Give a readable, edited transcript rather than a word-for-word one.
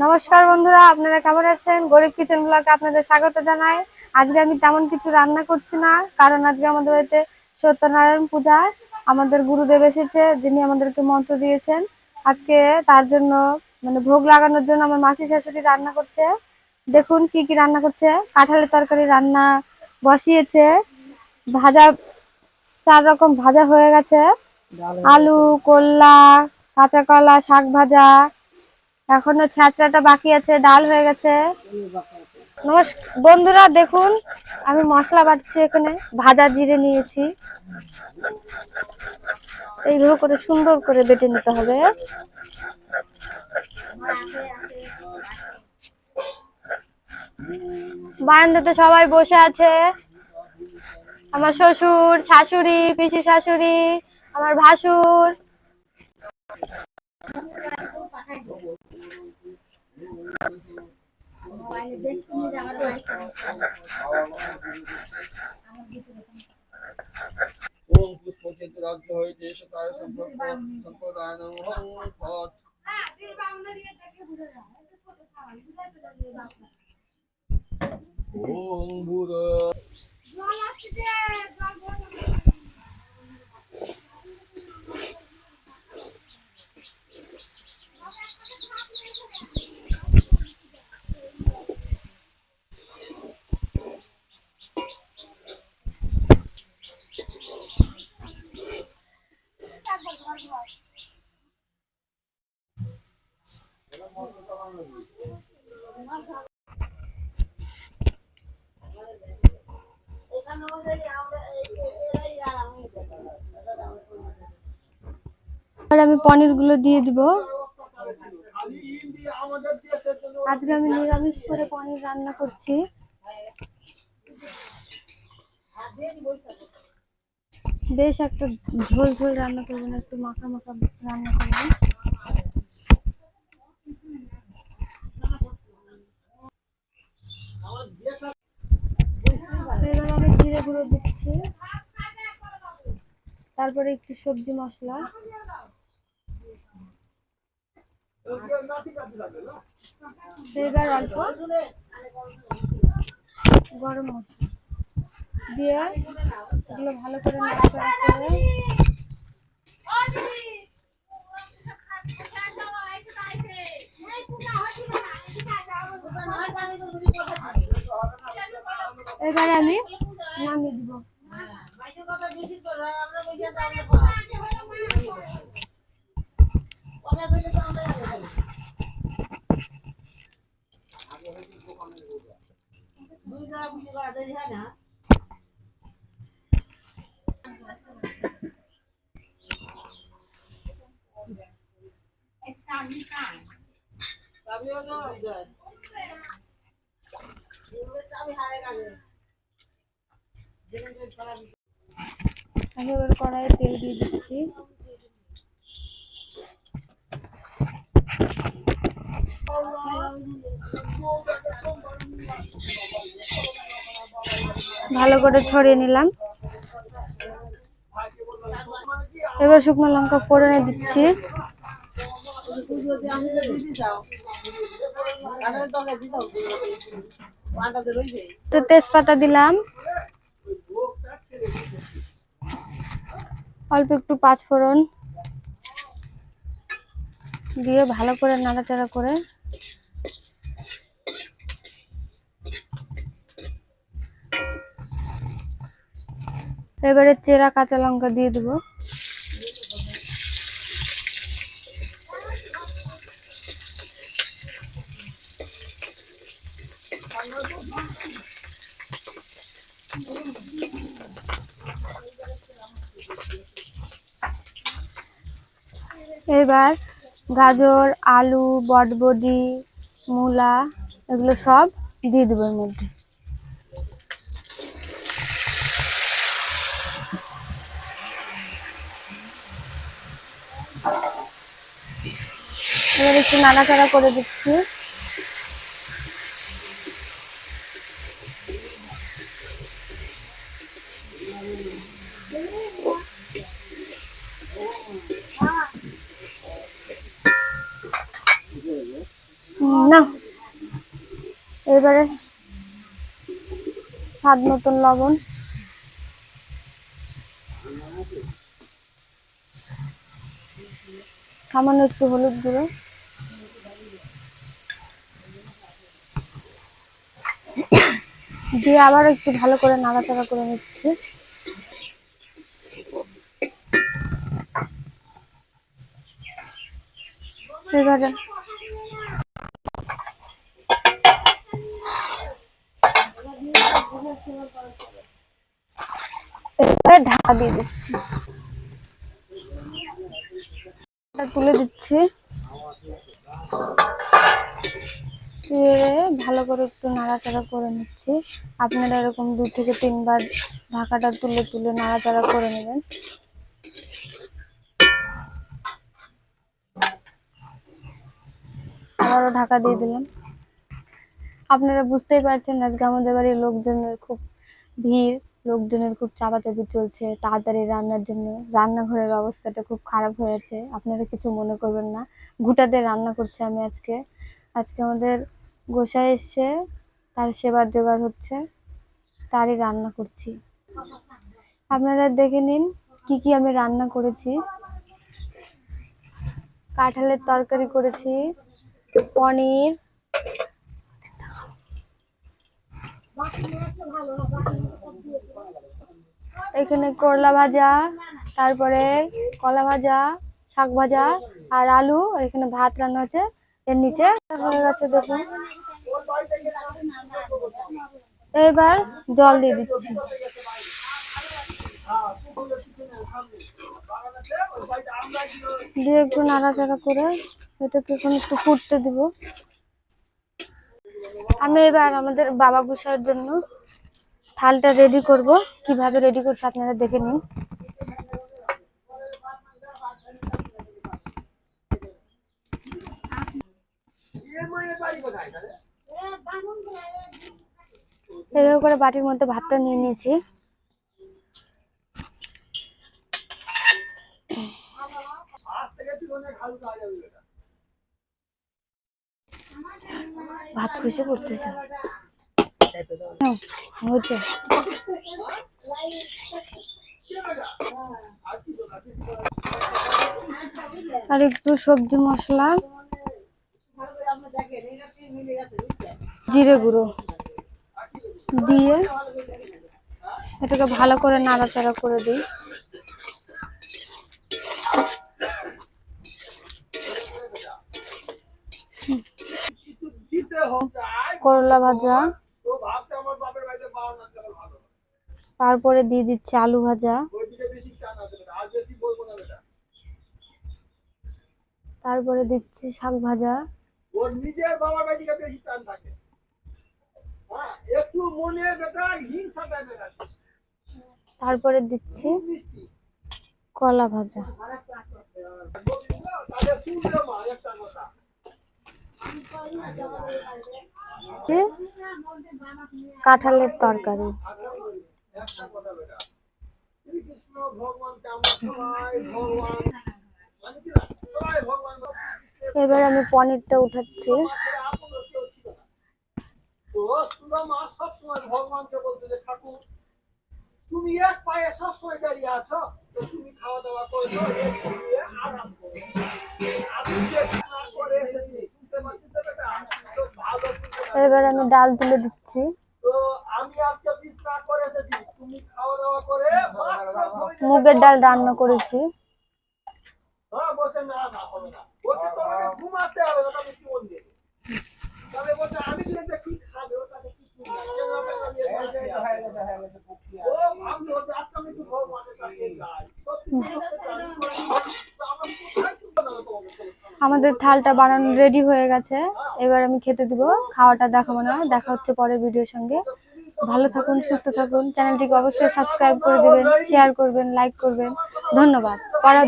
নমস্কার বন্ধুরা, আপনারা কেমন আছেন? গরিব কিচেন ব্লগে আপনাদের স্বাগত জানাই। আজকে আমি তেমন কিছু রান্না করছি না, কারণ আজকে আমাদের বাড়িতে সত্যনারায়ণ পূজা। আমাদের গুরুদেব এসেছে, যিনি আমাদেরকে মন্ত্র দিয়েছেন। আজকে তার জন্য ভোগ লাগানোর জন্য আমার মাসি শাশুড়ি রান্না করছে। দেখুন কি কি রান্না করছে। কাঁঠালের তরকারি রান্না বসিয়েছে, ভাজা 4 রকম ভাজা হয়ে গেছে, আলু, করলা, কাঁচা কলা, শাক ভাজা, এখনো ছ্যাঁচড়াটা বাকি আছে, ডাল হয়ে গেছে। নমস্কার বন্ধুরা, দেখুন আমি মশলা বাটছি। এখানে ভাজা জিরে নিয়েছি, এইভাবে করে সুন্দর করে বেটে নিতে হবে। বারান্দাতে সবাই বসে আছে, আমার শ্বশুর, শাশুড়ি, পিসি শাশুড়ি, আমার ভাসুর। আমি পনির গুলো দিয়ে দিব। আজকে আমি নিরামিষ করে পনির রান্না করছি। বেশ একটা ঝোল ঝোল রান্না করবেন, একটু মাখা মাখা রান্না করবেন। এবার আমি জিরে গুঁড়ো দিচ্ছি, তারপরে একটু সবজি মশলা, এবার অল্প গরম মশলা দিয়ে এগুলো ভালো করে নাড়াচাড়া করে এবারে আমি নামিয়ে দিব। আমি এবার কড়াইয়ে তেল দিয়ে দিচ্ছি। ভালো করে ছড়িয়ে নিলাম। এবার শুকনো লঙ্কা ফোড়নে দিচ্ছি, তেজপাতা দিলাম, অল্প একটু পাঁচফোড়ন দিয়ে ভালো করে নাড়াচাড়া করে এবারে চেরা কাঁচা লঙ্কা দিয়ে দেবো। এবার গাজর, আলু, বটবডি, মূলা এগুলো সব দিয়ে দেবো এর মধ্যে। এবার একটু নাড়াচাড়া করে দিচ্ছি। না, এবারে স্বাদ মতন লবণ, সামান্য একটু হলুদ গুঁড়ো, দিয়ে আবার একটু ভালো করে নাড়াচাড়া করে নিচ্ছি। এবারে ঢাকা দিয়ে দিচ্ছি, তুলে দিচ্ছি, ভালো করে একটু নাড়াচাড়া করে নিচ্ছি। আপনারা এরকম 2 থেকে 3 বার ঢাকাটা তুলে তুলে নাড়াচাড়া করে নেবেন। আবারও ঢাকা দিয়ে দিলাম। আপনারা বুঝতেই পারছেন আজকে আমাদের বাড়ির লোকজনের খুব ভিড়, লোকজনের খুব চাপাচাপি চলছে তাড়াতাড়ি রান্নার জন্য। রান্নাঘরের অবস্থাটা খুব খারাপ হয়েছে, আপনারা কিছু মনে করবেন না। ঘুটাতে রান্না করছি আমি আজকে। আমাদের গোসাই এসছে, তার সেবার জোগাড় হচ্ছে, তারই রান্না করছি। আপনারা দেখে নিন কি কি আমি রান্না করেছি। কাঁঠালের তরকারি করেছি, পনির, এখানে করলা ভাজা, তারপরে কলা ভাজা, শাক ভাজা আর আলু, আর এখানে ভাত রান্না হচ্ছে। এর নিচে হয়ে গেছে দেখুন। এবার জল দিয়ে দিচ্ছি, দিয়ে একটু নাড়াচাড়া করে এটাকে এখন একটু ফুটতে দিব। আমি এবার আমাদের বাবা গোসাইয়ের জন্য থালটা রেডি করব। কিভাবে রেডি করছি আপনারা দেখে নিন। এভাবে করে বাটির মধ্যে ভাতটা নিয়ে নিয়েছি। ভাত খুশি করতেছে হচ্ছে। আর একটু সবজি মশলা, জিরে গুঁড়ো দিয়ে এটাকে ভালো করে নাড়াচাড়া করে দিই। করলা ভাজা, তারপরে দিয়ে দিচ্ছি আলু ভাজা, তারপরে দিচ্ছি শাক ভাজা, তারপরে দিচ্ছি কলা ভাজা, কাঁঠালের তরকারি। এবার আমি পনিরটা উঠাচ্ছি। তুমি এক পায়ে সব সময় দাঁড়িয়ে আছো, তো তুমি খাওয়া দাওয়া করছো, আরাম করো। এবার আমি ডাল তুলে দিচ্ছি। মুগের ডাল রান্না করেছি। আমাদের থালটা বানানো রেডি হয়ে গেছে, এবার আমি খেতে দিব। খাওয়াটা দেখাবো না, দেখা হচ্ছে পরের ভিডিওর সঙ্গে। ভালো থাকুন, সুস্থ থাকুন। চ্যানেলটিকে অবশ্যই সাবস্ক্রাইব করে দিবেন, শেয়ার করবেন, লাইক করবেন। ধন্যবাদ। পরে